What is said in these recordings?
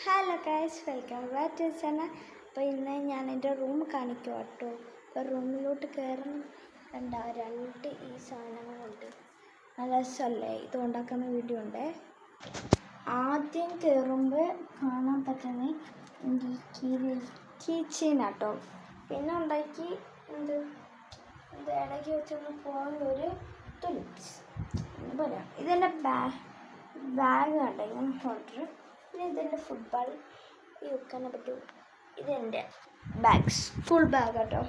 Hello guys, welcome back to channel. അപ്പോൾ ഇന്ന് ഞാൻ എൻ്റെ റൂം കാണിക്കും കേട്ടോ. അപ്പോൾ റൂമിലോട്ട് കയറുന്ന രണ്ട് ഈ സാധനങ്ങളുണ്ട്. നല്ല രസമല്ലേ? ഇത് ഉണ്ടാക്കുന്ന വീഡിയോ ഉണ്ട്. ആദ്യം കയറുമ്പോൾ കാണാൻ പറ്റുന്ന കീച്ചേനാട്ടോ. പിന്നെ ഉണ്ടാക്കി ഇത് ഇടയ്ക്ക് വെച്ചൊന്ന് പോകുന്ന ഒരു തുലിപ്സ് എന്ന് പറയാം. ഇതെൻ്റെ ബാഗ് കണ്ടോ, ഇങ്ങനെ ഹോൾഡർ. പിന്നെ ഇതെൻ്റെ ഫുട്ബോൾ വെക്കാനെ പറ്റും. ഇതെൻ്റെ ബാഗ്, സ്കൂൾ ബാഗ് കേട്ടോ.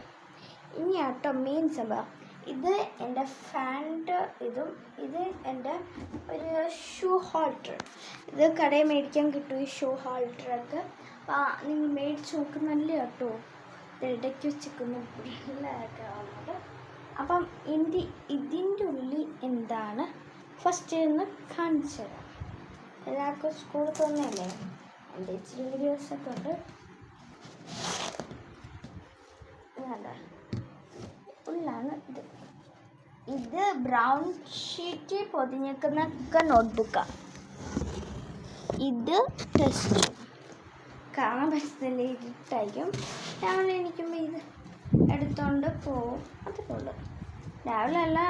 ഇനി കേട്ടോ മെയിൻ സംഭവം, ഇത് എൻ്റെ ഫാനിൻ്റെ ഇതും, ഇത് എൻ്റെ ഒരു ഷൂ ഹോൾഡർ. ഇത് കടയിൽ മേടിക്കാൻ കിട്ടും ഈ ഷൂ ഹോൾഡറൊക്കെ. നിങ്ങൾ മേടിച്ച് നോക്കുന്നല്ല കേട്ടോ. ഇത് ഇടയ്ക്ക് വെച്ചിരിക്കുന്നു പിള്ളേരൊക്കെ വന്നത്. അപ്പം ഇതിൻ്റെ ഉള്ളിൽ എന്താണ് ഫസ്റ്റ് ഒന്ന് കാണിച്ചു തരാം. എല്ലാവർക്കും സ്കൂളിൽ തന്നെയല്ലേ, എൻ്റെ ഇച്ചിരി വീഡിയോസൊക്കെ ഉണ്ട്. ഉള്ളാണ് ഇത് ബ്രൗൺ ഷീറ്റ് പൊതിഞ്ഞേക്കുന്നൊക്കെ നോട്ട്ബുക്കാണ്. ഇത് ടെസ്റ്റ് കാണാൻ പറ്റുന്നില്ല, ഇരുട്ടായിരിക്കും. രാവിലെ എണീക്കുമ്പോൾ ഇത് എടുത്തോണ്ട് പോവും. അതൊക്കെയുള്ളു. രാവിലെ അല്ല,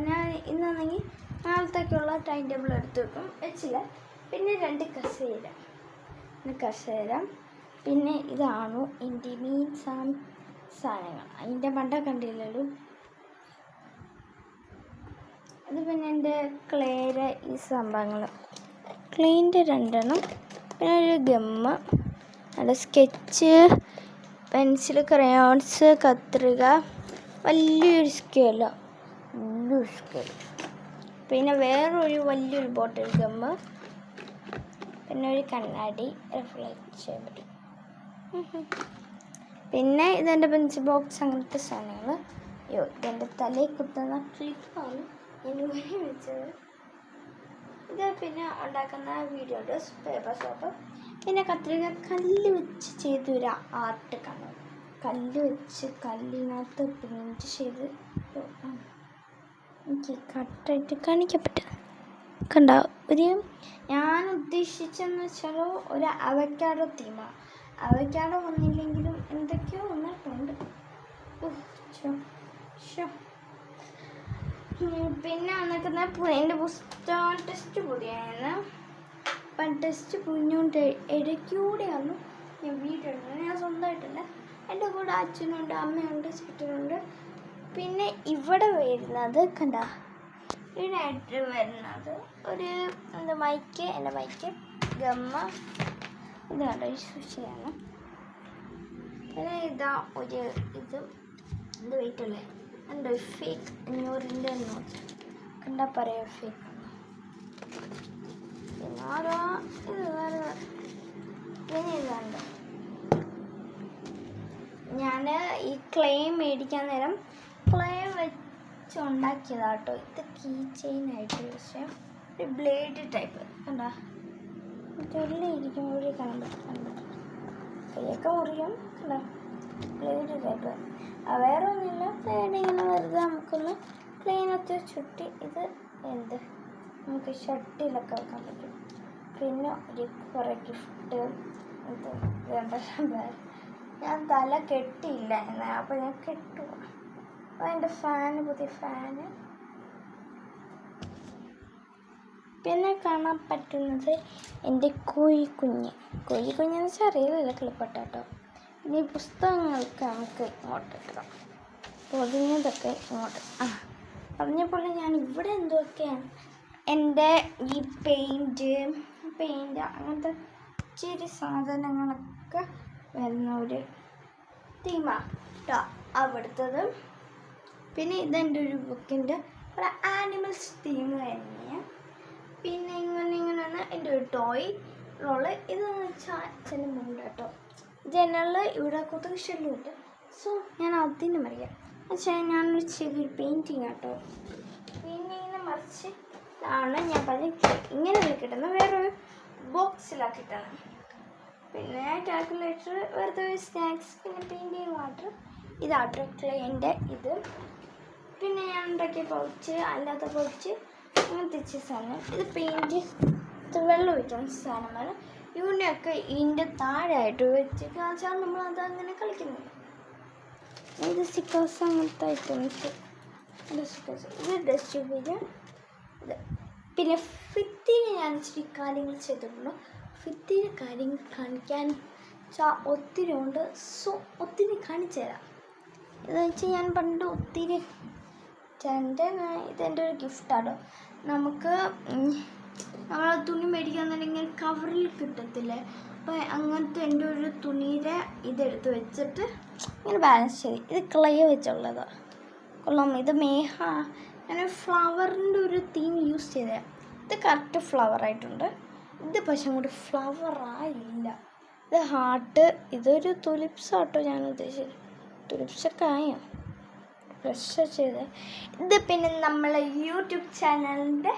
ഞാൻ ഇന്നാണെങ്കിൽ നാളത്തേക്കുള്ള ടൈം ടേബിൾ എടുത്ത് വെച്ചില്ല. പിന്നെ 2 കസേര, പിന്നെ ഇതാണ് എൻ്റെ മെയിൻ സാധനങ്ങൾ. അതിൻ്റെ പണ്ട കണ്ടില്ലല്ലോ. ഇത് പിന്നെ എൻ്റെ ക്ലേയുടെ ഈ സംഭവങ്ങൾ, ക്ലേൻ്റെ 2 പിന്നെ ഒരു ഗമ്മ്, നല്ല സ്കെച്ച്, പെൻസിൽ, ക്രയോൺസ്, കത്രിക, വലിയൊരു സ്കെയിൽ, പിന്നെ വേറൊരു വലിയൊരു ബോട്ടിൽ ഗമ്മ്, പിന്നെ ഒരു കണ്ണാടി റിഫ്ലക്റ്റ് ചെയ്യാൻ പറ്റും. പിന്നെ ഇതെൻ്റെ പെൻസിൽ ബോക്സ്, അങ്ങനത്തെ സാധനങ്ങൾ. ഇതെൻ്റെ തലയിൽ കുത്തുന്ന ക്ലിപ്പാണ് ഞാൻ വെച്ചത്. ഇത് പിന്നെ ഉണ്ടാക്കുന്ന വീഡിയോയുടെ പേപ്പർ സോപ്പ്. പിന്നെ കത്രിക കല്ല് വെച്ച് ചെയ്തൊരു ആർട്ട് കാണും. കല്ല് വെച്ച് കല്ലിനകത്ത് പെയിൻറ്റ് ചെയ്ത് എനിക്ക് കട്ടായിട്ട് കാണിക്കാൻ പറ്റും. കണ്ടോ, ഞാൻ ഉദ്ദേശിച്ചെന്ന് വെച്ചാൽ ഒരു അവക്കാഡോ തീമാണ്. അവക്കാഡോ വന്നില്ലെങ്കിലും എന്തൊക്കെയോ വന്നിട്ടുണ്ട്. പിന്നെ വന്നിരിക്കുന്ന എൻ്റെ പുസ്തകം ടെസ്റ്റ് പൊതിയാണ്. അപ്പം ടെസ്റ്റ് പൊതിഞ്ഞുകൊണ്ട് ഇടയ്ക്കൂടെയാണ് ഞാൻ വീട്ടിലുണ്ട്. ഞാൻ സ്വന്തമായിട്ടില്ല, എൻ്റെ കൂടെ അച്ഛനുണ്ട്, അമ്മയുണ്ട്, ചേട്ടനുണ്ട്. പിന്നെ ഇവിടെ വരുന്നത് കണ്ടോ, ഇതിനായിട്ട് വരുന്നത് ഒരു എൻ്റെ മൈക്ക്, ഗമ്മ, ഇത് കണ്ടോ ശുചിയാണ്. പിന്നെ ഇതാ ഒരു ഇത് വെയിറ്റല്ലേ, എൻ്റെ ഫേക്ക് 500 നോട്ട് കണ്ടാൽ പറയാം ഫേക്ക്. പിന്നെ ആരോ ഇത് പിന്നെ ഇതുണ്ട്. ഞാൻ ഈ ക്ലേ മേടിക്കാൻ നേരം ക്ലേ ഉണ്ടാക്കിയതാട്ടോ. ഇത് കീ ചെയിനായിട്ട് പക്ഷേ ഒരു ബ്ലേഡ് ടൈപ്പ് കണ്ടാ, ചൊല്ലിയിരിക്കുമ്പോൾ കാണാൻ പറ്റും. കൈയൊക്കെ മുറിയും കണ്ടാ, ബ്ലേഡ് ടൈപ്പ്. വേറെ ഒന്നുമില്ല, ബ്ലേഡ് ഇങ്ങനെ വെറുതെ നമുക്കൊന്ന് ക്ലീനൊക്കെ ചുറ്റി. ഇത് നമുക്ക് ഷട്ടിലൊക്കെ വെക്കാൻ പറ്റും. പിന്നെ കുറേ ഗിഫ്റ്റ്. ഇത് ഞാൻ തല കെട്ടിയില്ല എന്നാൽ, അപ്പോൾ ഞാൻ കെട്ടുക. എൻ്റെ പുതിയ ഫാന്. പിന്നെ കാണാൻ പറ്റുന്നത് എൻ്റെ കോഴിക്കുഞ്ഞെന്ന് വെച്ചാൽ അറിയില്ല, കിളിപ്പട്ടോ. ഇനി പുസ്തകങ്ങൾക്ക് നമുക്ക് ഇങ്ങോട്ട് ഇടാം, പൊതിഞ്ഞതൊക്കെ ഇങ്ങോട്ട്. പറഞ്ഞപ്പോൾ ഞാൻ ഇവിടെ എന്തൊക്കെയാണ് എൻ്റെ ഈ പെയിൻറ്റ് അങ്ങനത്തെ ഇച്ചിരി സാധനങ്ങളൊക്കെ വരുന്ന ഒരു തീമാണ് കേട്ടോ അവിടുത്തത്. പിന്നെ ഇതെൻ്റെ ഒരു ബുക്കിൻ്റെ ഒരു ആനിമൽസ് തീം തന്നെയാണ്. പിന്നെ ഇങ്ങനെയാണ് എൻ്റെ ഒരു ടോയ് റോള്. ഇതെന്ന് വെച്ചാൽ അച്ഛൻ്റെ മുണ്ട് കേട്ടോ. ജനലിൽ ഇവിടെ കൊതുക് ശല്യമുണ്ട്, സോ ഞാൻ അതിന് മറിയാം വെച്ചാൽ ഞാനൊരു ചെറിയൊരു പെയിൻറ്റിങ് കേട്ടോ. പിന്നെ ഇങ്ങനെ മറിച്ചിട്ടാണ് ഞാൻ ഇങ്ങനെ കിട്ടുന്നത്, വേറൊരു ബോക്സിലാക്കിയിട്ടാണ്. പിന്നെ കാൽക്കുലേറ്റർ, വെറുതെ സ്നാക്സ്, പിന്നെ പെയിൻറ്റിങ് വാട്ടർ. ഇതാട്ടോ ക്ലേൻ്റെ ഇത്. പിന്നെ ഞാൻ ഉണ്ടാക്കിയ പൗച്ച്, അല്ലാത്ത പൗച്ച്, അങ്ങനത്തെ സാധനം. ഇത് പെയിൻറ്റ്, വെള്ളം ഒഴിക്കുന്ന സാധനമാണ്. ഇവനെയൊക്കെ ഇതിൻ്റെ താഴെയായിട്ട് വെച്ച് കാണിച്ചാൽ നമ്മളത് അങ്ങനെ കളിക്കുന്നത്. ഇത് സ്റ്റിക്കേഴ്സ് അങ്ങനത്തെ ഐറ്റംസ്, ഇത് ഡസ്റ്റ്ബിന്. ഇത് പിന്നെ ഫിത്തിന് ഞാൻ ഇച്ചിരി കാര്യങ്ങൾ ചെയ്തിട്ടുള്ളൂ. ഫിത്തിന് കാര്യങ്ങൾ കാണിക്കാൻ ഒത്തിരി ഉണ്ട്. സോ ഒത്തിരി കാണിച്ചു തരാം. ഇതെന്ന് വെച്ചാൽ ഞാൻ പണ്ട് ഒത്തിരി ഇതെൻ്റെ ഒരു ഗിഫ്റ്റാണ്. നമുക്ക് നമ്മൾ തുണി മേടിക്കാന്നുണ്ടെങ്കിൽ കവറിൽ കിട്ടത്തില്ലേ, അപ്പോൾ അങ്ങനത്തെ എൻ്റെ ഒരു തുണിയുടെ ഇതെടുത്ത് വെച്ചിട്ട് ഇങ്ങനെ ബാലൻസ് ചെയ്ത്, ഇത് ക്ലേ വെച്ചുള്ളത് കൊള്ളാം. ഇത് ഞാൻ ഫ്ലവറിൻ്റെ ഒരു തീം യൂസ് ചെയ്തതാണ്. ഇത് കറക്റ്റ് ഫ്ലവറായിട്ടുണ്ട്. ഇത് പക്ഷെ അങ്ങോട്ട് ഫ്ലവറായില്ല. ഇത് ഹാർട്ട്, ഇതൊരു തുലിപ്സ് ആട്ടോ ഞാൻ ഉദ്ദേശിച്ചത്. തുലിപ്സൊക്കെ ആയോ ബ്രഷ് ചെയ്ത്. ഇത് പിന്നെ നമ്മളെ യൂട്യൂബ് ചാനലിൻ്റെ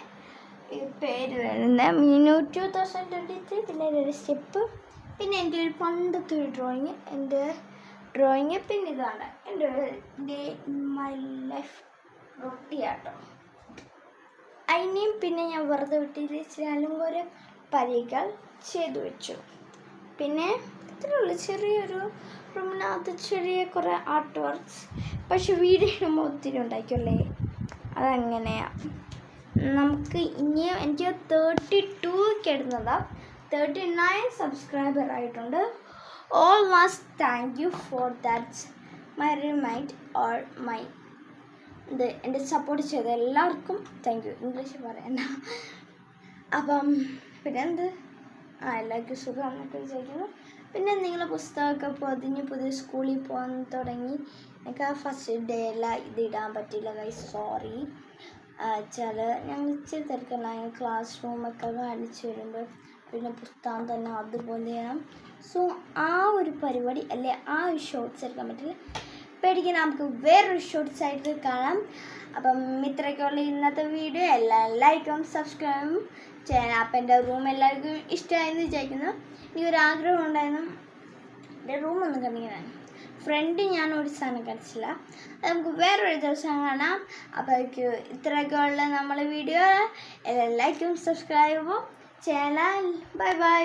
പേര് വരുന്നത് മീനു 2023. പിന്നെ ഒരു സ്റ്റെപ്പ്, പിന്നെ എൻ്റെ ഒരു പണ്ടത്തെ ഒരു ഡ്രോയിങ്. പിന്നെ ഇതാണ് എൻ്റെ ഒരു ഡേ ഇൻ മൈ ലൈഫ് റൊട്ടിയാട്ടോ. അതിനെയും പിന്നെ ഞാൻ വെറുതെ വിട്ടിട്ട് ഇച്ചിരി ഒരു പരികൾ ചെയ്തു വെച്ചു. പിന്നെ ഇത്രയുള്ളൂ, ചെറിയൊരു റൂമിനകത്ത് ചെറിയ കുറേ ആർട്ട് വർക്ക്സ്. പക്ഷെ വീഡിയോ ഇടുമ്പോൾ ഒത്തിരി ഉണ്ടാക്കിയല്ലേ, അതങ്ങനെയാണ്. നമുക്ക് ഇനിയും എനിക്ക് 32 ഇടുന്നതാണ്. 39 സബ്സ്ക്രൈബർ ആയിട്ടുണ്ട്. All must thank you for that my remind or my ഇത് എൻ്റെ സപ്പോർട്ട് ചെയ്ത എല്ലാവർക്കും താങ്ക് യു. ഇംഗ്ലീഷ് പറയണ്ട. അപ്പം പിന്നെ എല്ലാവർക്കും സുഖമാണെന്നൊക്കെ വിചാരിക്കുന്നു. പിന്നെ നിങ്ങളെ പുസ്തകമൊക്കെ പൊതിഞ്ഞ് പുതിയ സ്കൂളിൽ പോകാൻ തുടങ്ങി. എനിക്ക് ഫസ്റ്റ് ഡേ എല്ലാം ഇതിടാൻ പറ്റില്ല ഗൈസ്, സോറി. ഞങ്ങൾ ഇച്ചിരി തിരക്കുണ്ടായി. ക്ലാസ് റൂമൊക്കെ കാണിച്ച് വരുമ്പോൾ പിന്നെ പുസ്തകം തന്നെ അതുപോലെ ചെയ്യണം. സോ ആ ഒരു പരിപാടി അല്ലെ, ആ ഒരു ഷോർട്സ് എടുക്കാൻ പറ്റില്ല. പേടിക്കാൻ നമുക്ക് വേറൊരു ഷോർട്സ് ആയിട്ട് കാണാം. അപ്പം ഇത്രയൊക്കെയുള്ള ഇന്നത്തെ വീഡിയോ. എല്ലാം ലൈക്കും സബ്സ്ക്രൈബും ചെയ്യാൻ. അപ്പം എൻ്റെ റൂം എല്ലാവർക്കും ഇഷ്ടമായെന്ന് വിചാരിക്കുന്നു. എനിക്ക് ഒരു ആഗ്രഹം ഉണ്ടായിരുന്നു എൻ്റെ റൂമൊന്നും കണ്ടിങ്ങനെ. ഫ്രണ്ട് ഞാൻ ഒരു സാധനം കാണിച്ചില്ല, അത് നമുക്ക് വേറൊരു ദിവസം കാണാം. അപ്പോൾ ഇത്രയൊക്കെയുള്ള നമ്മളെ വീഡിയോ. എല്ലാം ലൈക്കും സബ്സ്ക്രൈബും ചെയ്യാൻ. Bye bye.